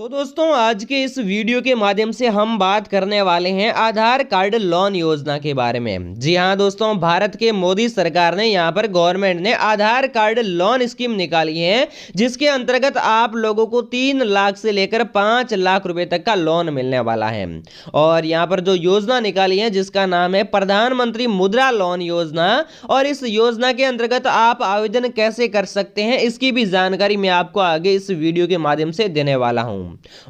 तो दोस्तों आज के इस वीडियो के माध्यम से हम बात करने वाले हैं आधार कार्ड लोन योजना के बारे में। जी हाँ दोस्तों, भारत के मोदी सरकार ने यहाँ पर गवर्नमेंट ने आधार कार्ड लोन स्कीम निकाली है, जिसके अंतर्गत आप लोगों को 3 लाख से लेकर 5 लाख रुपए तक का लोन मिलने वाला है। और यहाँ पर जो योजना निकाली है जिसका नाम है प्रधानमंत्री मुद्रा लोन योजना, और इस योजना के अंतर्गत आप आवेदन कैसे कर सकते हैं इसकी भी जानकारी मैं आपको आगे इस वीडियो के माध्यम से देने वाला हूँ।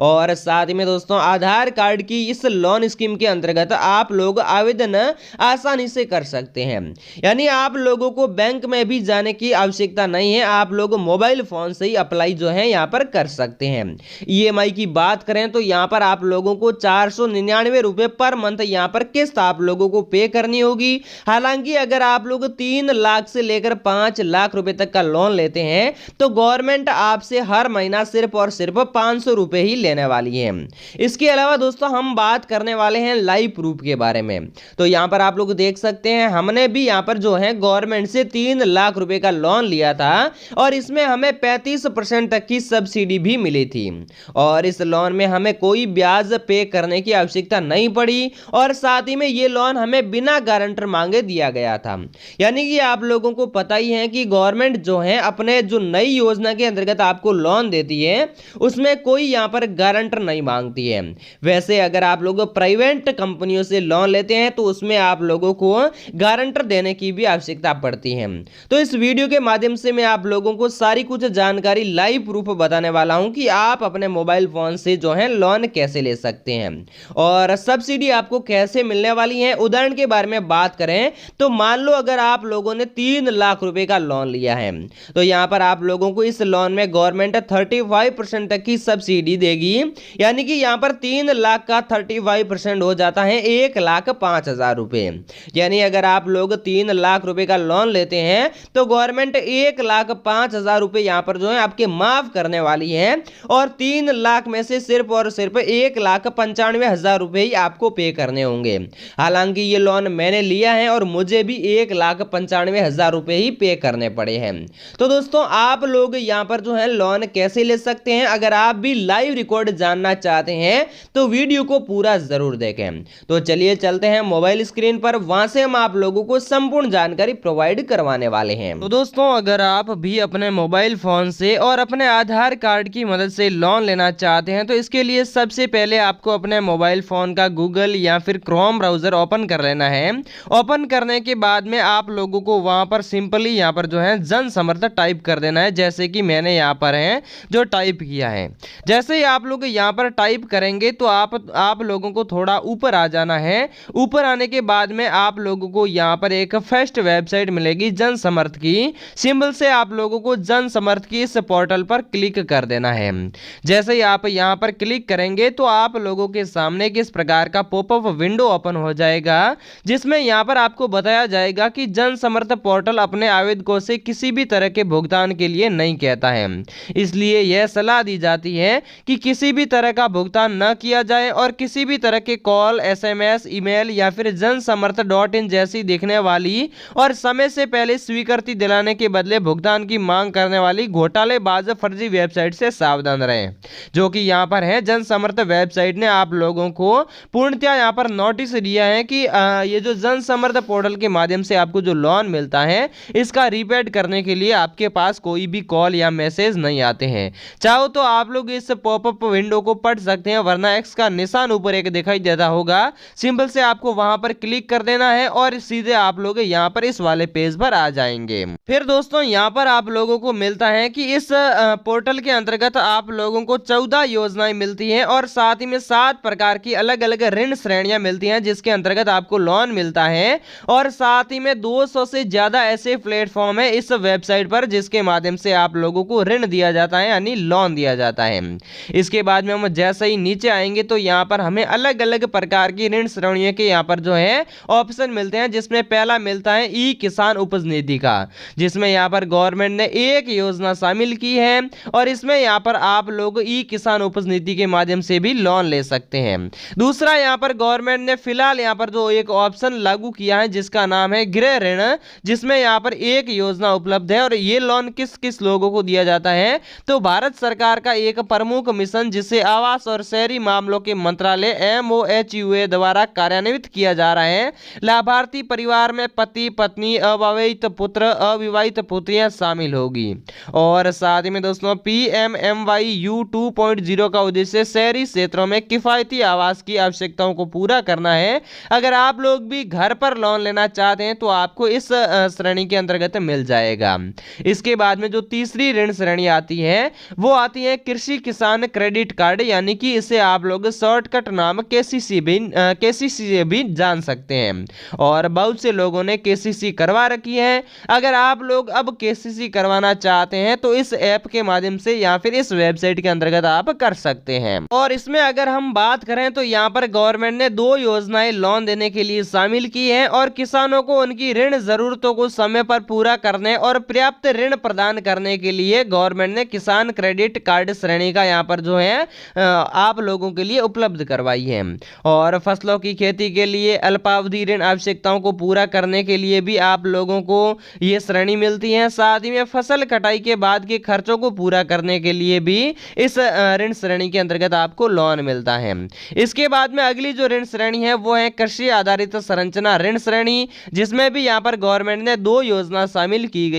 और साथ में दोस्तों आधार कार्ड की इस लोन स्कीम के अंतर्गत आप लोग आवेदन आसानी से कर सकते हैं, यानी आप लोगों को बैंक में भी जाने की आवश्यकता नहीं है। आप लोग मोबाइल फोन से ही अप्लाई जो है यहां पर कर सकते हैं। ईएमआई की बात करें तो यहां पर आप लोगों को 499 रुपए पर मंथ यहां पर किस्त आप लोगों को पे करनी होगी। हालांकि अगर आप लोग 3 लाख से लेकर 5 लाख रुपए तक का लोन लेते हैं तो गवर्नमेंट आपसे हर महीना सिर्फ और सिर्फ 500 रुपए ही लेने वाली है। इसके अलावा दोस्तों हम बात करने वाले हैं लाइव प्रूफ के बारे में। तो यहां पर आप लोग देख सकते हैं हमने भी यहां पर जो है गवर्नमेंट से 3 लाख रुपए का लोन लिया था और इसमें हमें 35% तक की सब्सिडी भी मिली थी। और इस लोन में हमें कोई ब्याज पे करने की आवश्यकता नहीं पड़ी और साथ ही में ये लोन हमें बिना गारंटर मांगे दिया गया था। यानी कि आप लोगों को पता ही है कि गवर्नमेंट जो है अपने जो नई योजना के अंतर्गत आपको लोन देती है उसमें कोई यहां पर गारंटर नहीं मांगती है। वैसे अगर आप लोग प्राइवेट कंपनियों से लोन लेते हैं तो उसमें आप लोगों को गारंटर देने की भी आवश्यकता पड़ती है। तो इस वीडियो के माध्यम से मैं आप लोगों को सारी कुछ जानकारी लाइव प्रूफ बताने वाला हूं कि आप अपने मोबाइल फोन से जो है लोन कैसे ले सकते हैं और सब्सिडी आपको कैसे मिलने वाली है। उदाहरण के बारे में बात करें तो मान लो अगर आप लोगों ने 3 लाख रुपए का लोन लिया है तो यहां पर आप लोगों को इस लोन में गवर्नमेंट 35% तक की सब्सिडी देगी। यानी कि यहां पर 3 लाख का 35% हो जाता है 1,05,000 रुपए। यानी अगर आप लोग 3 लाख रुपए का लोन लेते हैं तो गवर्नमेंट 1,05,000 रुपए यहां पर जो है आपके माफ करने वाली है और 3 लाख में से सिर्फ और सिर्फ 1,95,000 रुपए ही आपको पे करने होंगे। हालांकि ये लोन मैंने लिया है और मुझे भी 1,95,000 रुपए ही पे करने पड़े हैं। तो दोस्तों आप लोग यहां पर जो है लोन कैसे ले सकते हैं, अगर आप भी लाइव रिकॉर्ड जानना चाहते हैं तो वीडियो को पूरा जरूर देखें। तो चलिए चलते हैं मोबाइल स्क्रीन पर, वहां से हम आप लोगों को संपूर्ण जानकारी प्रोवाइड करवाने वाले हैं। तो दोस्तों अगर आप भी अपने मोबाइल फोन से और अपने आधार कार्ड की मदद से लोन लेना चाहते हैं तो इसके लिए सबसे पहले आपको अपने मोबाइल फोन का गूगल या फिर क्रोम ब्राउजर ओपन कर लेना है। ओपन करने के बाद में आप लोगों को वहां पर सिंपली यहां पर जो है जन समर्थ टाइप कर देना है, जैसे कि मैंने यहां पर है जो टाइप किया है। जैसे ही आप लोग यहां पर टाइप करेंगे तो आप लोगों को थोड़ा ऊपर आ जाना है। ऊपर आने के बाद में आप लोगों को यहां पर एक फर्स्ट वेबसाइट मिलेगी जन समर्थ की, सिंबल से आप लोगों को जन समर्थ की इस पोर्टल पर क्लिक कर देना है। जैसे ही आप यहां पर क्लिक करेंगे तो आप लोगों के सामने किस प्रकार का पॉपअप विंडो ओपन हो जाएगा, जिसमें यहां पर आपको बताया जाएगा कि जन समर्थ पोर्टल अपने आवेदकों से किसी भी तरह के भुगतान के लिए नहीं कहता है, इसलिए यह सलाह दी जाती है कि किसी भी तरह का भुगतान न किया जाए और किसी भी तरह के कॉल, एसएमएस, ईमेल या फिर जनसमर्थ.in जैसी दिखने वाली और समय से पहले स्वीकृति दिलाने के बदले भुगतान की मांग करने वाली घोटालेबाज फर्जी वेबसाइट से सावधान रहें। जो कि यहां पर है जनसमर्थ वेबसाइट ने आप लोगों को पूर्णतः यहां पर नोटिस दिया है कि ये जो जनसमर्थ पोर्टल के माध्यम से आपको जो लोन मिलता है इसका रीपेड करने के लिए आपके पास कोई भी कॉल या मैसेज नहीं आते हैं। चाहो तो आप लोग इस पॉपअप विंडो को पढ़ सकते हैं, वरना एक्स का निशान ऊपर एक दिखाई देता होगा, सिंपल से आपको वहां पर क्लिक कर देना है और सीधे आप लोग यहां पर इस वाले पेज पर आ जाएंगे। फिर दोस्तों यहां पर आप लोगों को मिलता है कि इस पोर्टल के अंतर्गत आप लोगों को 14 योजनाएं मिलती हैं और साथ ही में 7 प्रकार की अलग अलग ऋण श्रेणियां मिलती हैं जिसके अंतर्गत आपको लोन मिलता है और साथ ही में 200 से ज्यादा ऐसे प्लेटफॉर्म है इस वेबसाइट पर जिसके माध्यम से आप लोगों को ऋण दिया जाता है, यानी लोन दिया जाता है। इसके बाद में हम जैसे ही नीचे आएंगे तो यहाँ पर हमें अलग अलग प्रकार की ऋण श्रेणियों के यहाँ पर जो है ऑप्शन मिलते हैं, जिसमें पहला मिलता है ई किसान उपज निधि का, जिसमें यहाँ पर गवर्नमेंट ने एक योजना शामिल की है और इसमें यहाँ पर आप लोग ई किसान उपज निधि के माध्यम से भी लोन ले सकते हैं। दूसरा यहाँ पर गवर्नमेंट ने फिलहाल यहाँ पर जो एक ऑप्शन लागू किया है जिसका नाम है गृह ऋण, जिसमें यहाँ पर एक योजना उपलब्ध है और ये लोन किस किस लोगों को दिया जाता है तो भारत सरकार का एक प्रमुख प्रमुख मिशन जिसे आवास और शहरी मामलों के मंत्रालय MOHUA द्वारा कार्यान्वित किया जा रहा है। लाभार्थी परिवार में पति पत्नी, अविवाहित पुत्र, अविवाहित पुत्रियां शामिल होगी। और साथ ही में दोस्तों PMMYU 2.0 का उद्देश्य शहरी क्षेत्रों में किफायती आवास की आवश्यकताओं को पूरा करना है। अगर आप लोग भी घर पर लोन लेना चाहते हैं तो आपको इस श्रेणी के अंतर्गत मिल जाएगा। इसके बाद में जो तीसरी ऋण श्रेणी आती है वो आती है कृषि किसान क्रेडिट कार्ड, यानी कि इसे आप लोग शॉर्टकट नाम KCC भी जान सकते हैं। और बहुत से लोगों ने KCC करवा रखी है। अगर आप लोग अब KCC करवाना चाहते हैं तो इस ऐप के माध्यम से या फिर इस वेबसाइट के अंतर्गत आप कर सकते हैं। और इसमें अगर हम बात करें तो यहाँ पर गवर्नमेंट ने 2 योजनाएं लोन देने के लिए शामिल की है और किसानों को उनकी ऋण जरूरतों को समय पर पूरा करने और पर्याप्त ऋण प्रदान करने के लिए गवर्नमेंट ने किसान क्रेडिट कार्ड श्रेणी का यहाँ पर जो है आप लोगों के लिए उपलब्ध करवाई है। और फसलों की खेती के लिए अल्पावधि ऋण आवश्यकताओं को पूरा करने के लिए भी आप लोगों को ये श्रेणी मिलती है। साथ ही में फसल कटाई के बाद के खर्चों को पूरा करने के लिए भी इस ऋण श्रेणी के अंतर्गत आपको लोन मिलता है। इसके बाद में अगली जो ऋण श्रेणी है वो है कृषि आधारित संरचना ऋण श्रेणी, जिसमें भी यहाँ पर गवर्नमेंट ने 2 योजना शामिल की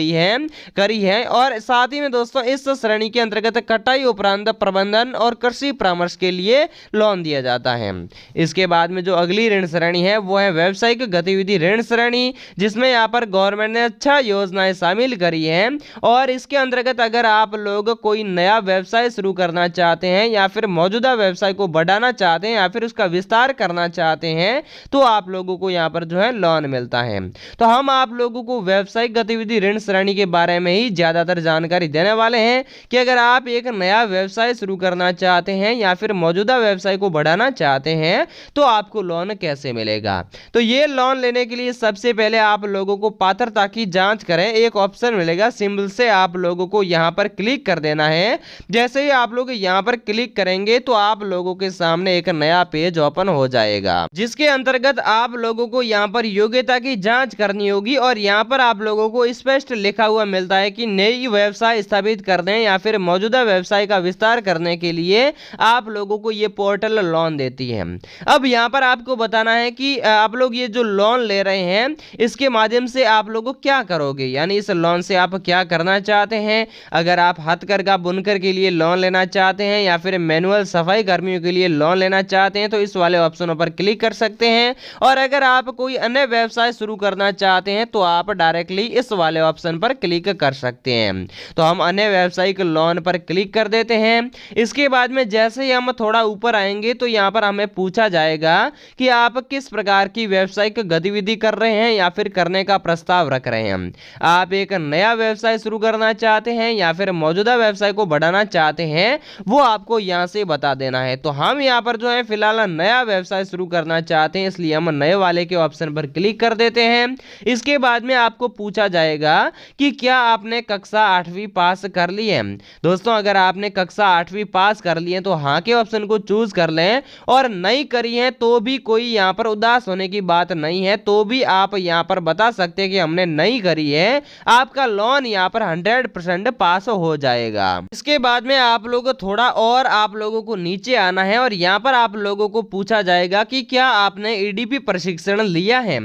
करी है। और साथ ही में दोस्तों इस श्रेणी के अंतर्गत कटाई उपरांत प्रबंधन और कृषि परामर्श के लिए लोन दिया जाता है। इसके बाद में जो अगली ऋण श्रेणी है वो है व्यावसायिक गतिविधि ऋण श्रेणी, जिसमें यहाँ पर गवर्नमेंट ने अच्छा योजनाएं शामिल करी है। और इसके अंतर्गत अगर आप लोग कोई नया व्यवसाय शुरू करना चाहते हैं या फिर मौजूदा व्यवसाय को बढ़ाना चाहते हैं या फिर उसका विस्तार करना चाहते हैं तो आप लोगों को यहाँ पर जो है लोन मिलता है। तो हम आप लोगों को व्यावसायिक गतिविधि ऋण श्रेणी के बारे में ही ज्यादातर जानकारी देने वाले हैं कि अगर आप एक नया व्यवसाय शुरू करना चाहते हैं या फिर मौजूदा व्यवसाय को बढ़ाना चाहते हैं तो आपको लोन कैसे मिलेगा। तो ये लोन लेने के लिए सबसे पहले आप लोगों को पात्रता की जांच करें, एक ऑप्शन मिलेगा, सिंबल से आप लोगों को यहाँ पर क्लिक कर देना है। जैसे ही आप लोग यहाँ पर क्लिक करेंगे तो आप लोगों के सामने एक नया पेज ओपन हो जाएगा, जिसके अंतर्गत आप लोगों को यहाँ पर योग्यता की जांच करनी होगी। और यहाँ पर आप लोगों को स्पष्ट लिखा हुआ मिलता है कि नई व्यवसाय स्थापित करने या फिर मौजूदा व्यवसाय का विस्तार करने के लिए आप लोगों को ये पोर्टल लोन देती है। अब यहाँ पर आपको बताना है कि आप लोग ये जो लोन ले रहे हैं इसके माध्यम से आप लोगों क्या करोगे, यानी इस लोन से आप क्या करना चाहते हैं। अगर आप हथकरघा बुनकर के लिए लोन लेना चाहते हैं या फिर मैनुअल सफाई कर्मियों के लिए लोन लेना चाहते हैं तो इस वाले ऑप्शनों पर क्लिक कर सकते हैं। और अगर आप कोई अन्य व्यवसाय शुरू करना चाहते हैं तो आप डायरेक्टली इस वाले ऑप्शन पर क्लिक कर सकते हैं। तो हम अन्य व्यावसायिक लोन पर क्लिक कर देते हैं। इसके बाद में जैसे ही हम थोड़ा ऊपर आएंगे तो यहाँ पर हमें पूछा जाएगा कि आप किस प्रकार की व्यावसायिक गतिविधि कर रहे हैं या फिर करने का प्रस्ताव रख रहे हैं। आप एक नया व्यवसाय शुरू करना चाहते हैं या फिर मौजूदा व्यवसाय को बढ़ाना चाहते हैं, वो आपको यहाँ से बता देना है। तो हम यहाँ पर जो है फिलहाल नया व्यवसाय शुरू करना चाहते हैं, इसलिए हम नए वाले के ऑप्शन पर क्लिक कर देते हैं। इसके बाद में आपको पूछा जाएगा कि क्या आपने कक्षा 8वीं पास कर ली है। दोस्तों अगर आपने कक्षा 8वीं पास कर ली है तो हाँ के ऑप्शन को चूज कर लें, और नहीं करी है तो भी कोई यहाँ पर उदास होने की बात नहीं है, तो भी आप यहाँ पर बता सकते हैं कि हमने नहीं करी है। आपका लोन यहाँ पर 100% पास हो जाएगा। इसके बाद में आप लोग थोड़ा और आप लोगों को नीचे आना है और यहाँ पर आप लोगों को पूछा जाएगा कि क्या आपने ईडीपी प्रशिक्षण लिया है।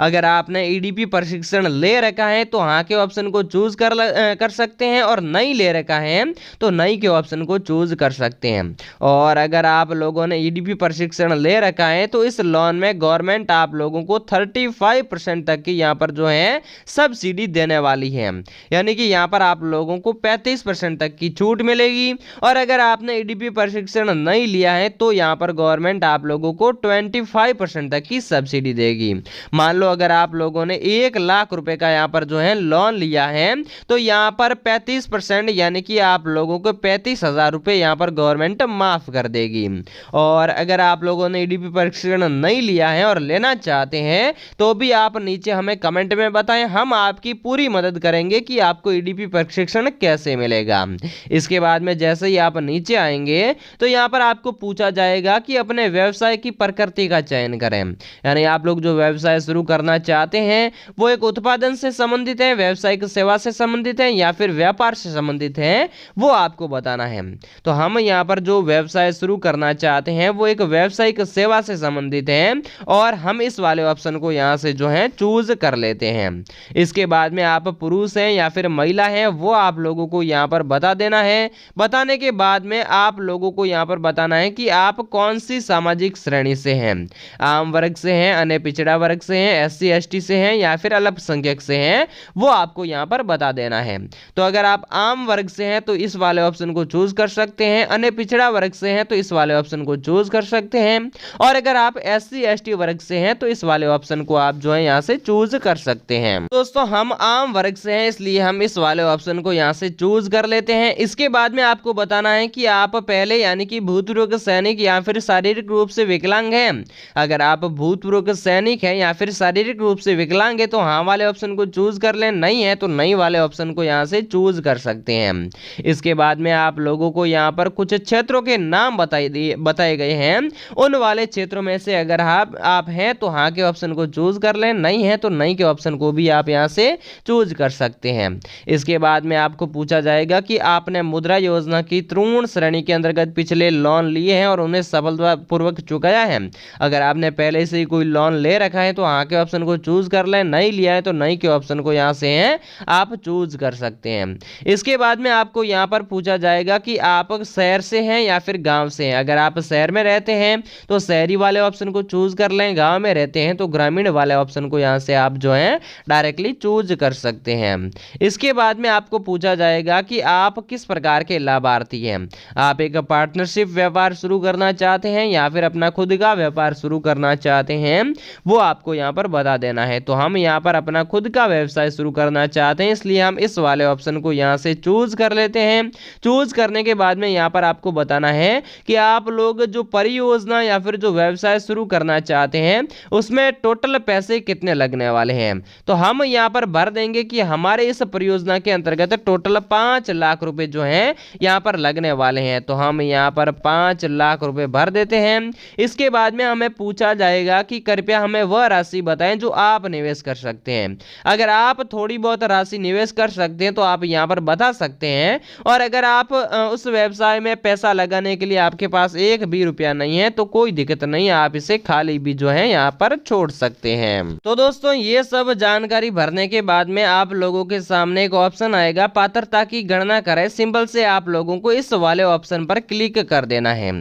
अगर आपने ईडीपी प्रशिक्षण ले रखा है तो हाँ के ऑप्शन को चूज कर सकते हैं, और नहीं ले रखा है तो नहीं के ऑप्शन को चूज कर सकते हैं। और अगर आप लोगों ने ईडीपी प्रशिक्षण ले रखा है तो इस लोन में गवर्नमेंट आप लोगों को 35% तक की यहाँ पर जो है सब्सिडी देने वाली है, यानी कि यहाँ पर आप लोगों को 35% तक की छूट मिलेगी। और अगर आपने ईडीपी प्रशिक्षण नहीं लिया है तो यहाँ पर गवर्नमेंट आप लोगों को 25% तक की सब्सिडी देगी। मान लो अगर आप लोगों ने 1 लाख रुपए का यहाँ पर जो है लोन लिया है तो यहाँ पर 35% यानी कि आप लोगों को 35,000 रुपए यहाँ पर गवर्नमेंट माफ कर देगी। और अगर आप लोगों ने ईडीपी प्रशिक्षण नहीं लिया है और लेना चाहते हैं तो भी आप नीचे हमें कमेंट में बताएं, हम आपकी पूरी मदद करेंगे कि आपको ईडीपी प्रशिक्षण कैसे मिलेगा। इसके बाद में जैसे ही आप नीचे आएंगे तो यहाँ पर आपको पूछा जाएगा कि अपने व्यवसाय की प्रकृति का चयन करें, यानी आप लोग जो व्यवसाय शुरू करना चाहते हैं वो एक उत्पादन से संबंधित है, व्यवसायिक सेवा से संबंधित है या फिर व्यापार से संबंधित है, वो आपको बताना है। तो हम यहाँ पर जो व्यवसाय शुरू करना चाहते हैं वो एक व्यावसायिक सेवा से संबंधित है और हम इस वाले ऑप्शन को यहाँ से जो है चूज कर लेते हैं। इसके बाद में आप पुरुष हैं या फिर महिला हैं वो आप लोगों को यहाँ पर बता देना है। बताने के बाद में आप लोगों को यहाँ पर बताना है कि आप कौन सी सामाजिक श्रेणी से हैं, आम वर्ग से हैं, अन्य पिछड़ा वर्ग से हैं, SC ST से हैं या फिर अल्पसंख्यक से हैं, वो आपको यहाँ पर बता देना है। तो अगर आप आम वर्ग से हैं तो इस वाले ऑप्शन को चूज कर सकते हैं, अन्य पिछड़ा वर्ग से हैं तो इस वाले ऑप्शन को चूज कर सकते हैं और अगर आप SC ST वर्ग से हैं तो इस वाले ऑप्शन को आप जो है यहाँ से चूज कर सकते हैं। दोस्तों हम आम वर्ग से हैं इसलिए हम इस वाले ऑप्शन को यहाँ से चूज कर लेते हैं। इसके बाद में आपको बताना है कि आप पहले यानी कि भूतपूर्व सैनिक या फिर शारीरिक रूप से विकलांग हैं। अगर आप भूतपूर्व सैनिक हैं या फिर शारीरिक रूप से विकलांग है तो हाँ वाले ऑप्शन को चूज कर लें, नहीं है तो नहीं वाले ऑप्शन को यहाँ से चूज कर सकते हैं। इसके बाद में आप लोगों को यहाँ पर कुछ क्षेत्रों के नाम बताए गए हैं, उन वाले क्षेत्रों में से अगर आप हैं तो हाँ के ऑप्शन को चूज कर लें, नहीं है तो नहीं के ऑप्शन को भी आप यहाँ से चूज कर सकते हैं। इसके बाद में आपको पूछा जाएगा कि आपने मुद्रा योजना की तृण श्रेणी के अंतर्गत पिछले लोन लिए हैं और उन्हें सफलतापूर्वक चुकाया है। अगर आपने पहले से ही कोई लोन ले रखा है तो हाँ के ऑप्शन को चूज कर लें, नहीं लिया है तो नहीं के ऑप्शन को यहाँ से हैं आप चूज कर सकते हैं। इसके बाद में आपको यहाँ पर पूछा जाएगा कि आप शहर से हैं या फिर गांव से हैं। अगर आप शहर में रहते हैं तो शहरी वाले ऑप्शन को चूज कर लें, गांव में रहते हैं तो ग्रामीण वाले ऑप्शन को यहाँ से आप जो है डायरेक्टली चूज कर सकते हैं। इसके बाद में आपको पूछा जाएगा कि आप किस प्रकार के लाभार्थी हैं। आप एक पार्टनरशिप व्यापार शुरू करना चाहते हैं या फिर अपना खुद का व्यापार शुरू करना चाहते हैं, वो आपको यहाँ पर बता देना है। तो हम यहाँ पर अपना खुद का व्यवसाय शुरू करना चाहते हैं इसलिए हम इस वाले ऑप्शन को यहाँ से चूज कर लेते हैं। चूज करने के बाद में यहाँ पर आपको बताना है कि आप लोग जो परियोजना या फिर जो व्यवसाय शुरू करना चाहते हैं उसमें टोटल पैसे कितने लगने वाले हैं। तो हम यहाँ पर भर देंगे कि हमारे इस परियोजना के अंतर्गत टोटल 5 लाख रुपए जो हैं यहाँ पर लगने वाले हैं। तो हम यहाँ पर 5 लाख रुपए भर देते हैं। इसके बाद में हमें पूछा जाएगा कि कृपया हमें वह राशि बताएं जो आप निवेश कर सकते हैं। अगर आप थोड़ी बहुत राशि निवेश कर सकते हैं तो आप यहाँ पर बता सकते हैं और अगर आप उस व्यवसाय में पैसा लगाने के लिए आपके पास एक भी रुपया नहीं है तो कोई दिक्कत नहीं है, आप इसे खाली भी जो है यहाँ पर छोड़ सकते हैं। तो दोस्तों ये सब जानकारी भरने के बाद में आप लोगों के सामने एक ऑप्शन आएगा पात्रता की गणना करें। सिंपल से आप लोगों को इस वाले ऑप्शन पर क्लिक कर देना है।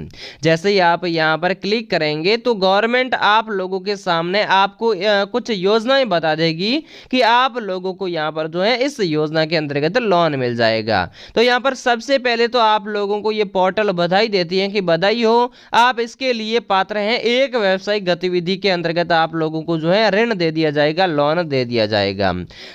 जैसे ही आप यहाँ पर क्लिक करेंगे तो गवर्नमेंट आप लोगों के सामने आपको कुछ योजनाएं बता देगी कि आप लोगों को यहाँ पर जो है इस योजना के अंतर्गत लोन मिल जाएगा। तो यहाँ पर सबसे पहले तो आप लोगों को ये पोर्टल बधाई देती है कि बधाई हो, आप इसके लिए पात्र हैं। एक व्यावसायिक गतिविधि के अंतर्गत आप लोगों को जो है ऋण दे दिया जाएगा, लोन दे दिया जाएगा।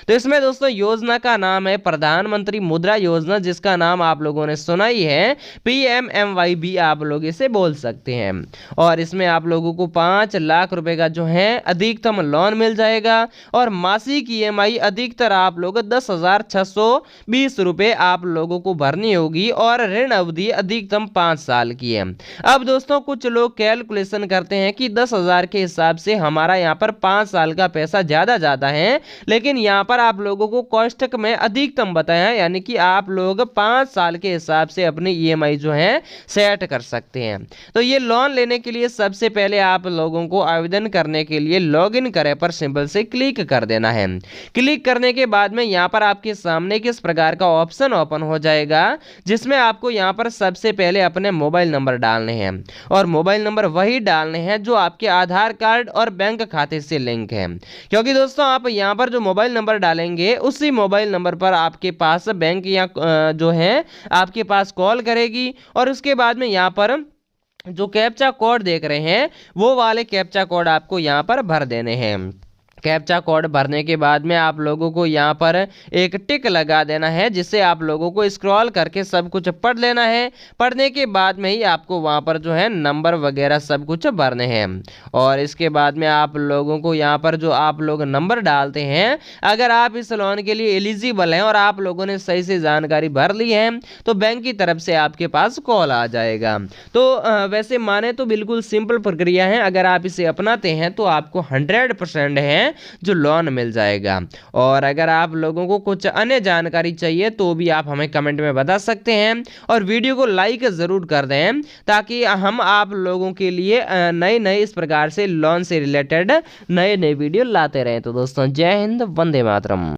तो इसमें दोस्तों योजना का नाम है प्रधानमंत्री मुद्रा योजना, जिसका नाम आप लोगों ने सुना ही है, PMMY भी आप लोग इसे बोल सकते हैं। और इसमें आप लोगों को 5 लाख रुपए का जो है अधिकतम लोन मिल जाएगा और मासिक EMI अधिकतर आप लोग 10,620 रुपए आप लोगों को भरनी होगी और ऋण अवधि अधिकतम 5 साल की है। अब दोस्तों कुछ लोग कैलकुलेशन करते हैं कि 10,000 के हिसाब से हमारा यहाँ पर 5 साल का पैसा ज्यादा जाता है, लेकिन यहाँ पर आप लोगों को कोष्टक में अधिकतम बताया है, यानी कि आप लोग 5 साल के हिसाब से अपनी EMI जो है सेट कर सकते हैं। तो ये लोन लेने के लिए सबसे पहले आप लोगों को आवेदन करने के लिए लॉगिन करें पर सिंपल से क्लिक कर देना है। क्लिक करने के बाद में यहाँ पर आपके सामने किस प्रकार का ऑप्शन ओपन हो जाएगा, जिसमें आपको यहाँ पर सबसे पहले अपने मोबाइल नंबर डालने हैं और मोबाइल नंबर वही डालने हैं जो आपके आधार कार्ड और बैंक खाते से लिंक है। क्योंकि दोस्तों आप यहाँ पर जो मोबाइल नंबर डालेंगे उसी मोबाइल नंबर पर आपके पास बैंक या जो है आपके पास कॉल करेगी और उसके बाद में यहाँ पर जो कैप्चा कोड देख रहे हैं वो वाले कैप्चा कोड आपको यहाँ पर भर देने हैं। कैप्चा कोड भरने के बाद में आप लोगों को यहाँ पर एक टिक लगा देना है, जिससे आप लोगों को स्क्रॉल करके सब कुछ पढ़ लेना है। पढ़ने के बाद में ही आपको वहाँ पर जो है नंबर वगैरह सब कुछ भरने हैं और इसके बाद में आप लोगों को यहाँ पर जो आप लोग नंबर डालते हैं, अगर आप इस लोन के लिए एलिजिबल हैं और आप लोगों ने सही से जानकारी भर ली है तो बैंक की तरफ से आपके पास कॉल आ जाएगा। तो वैसे माने तो बिल्कुल सिंपल प्रक्रिया है, अगर आप इसे अपनाते हैं तो आपको 100% है में जो लोन मिल जाएगा। और अगर आप लोगों को कुछ अन्य जानकारी चाहिए तो भी आप हमें कमेंट में बता सकते हैं, और वीडियो को लाइक ज़रूर कर दें ताकि हम आप लोगों के लिए नए नए इस प्रकार से लोन से रिलेटेड नए नए वीडियो लाते रहें। तो दोस्तों जय हिंद, वंदे मातरम।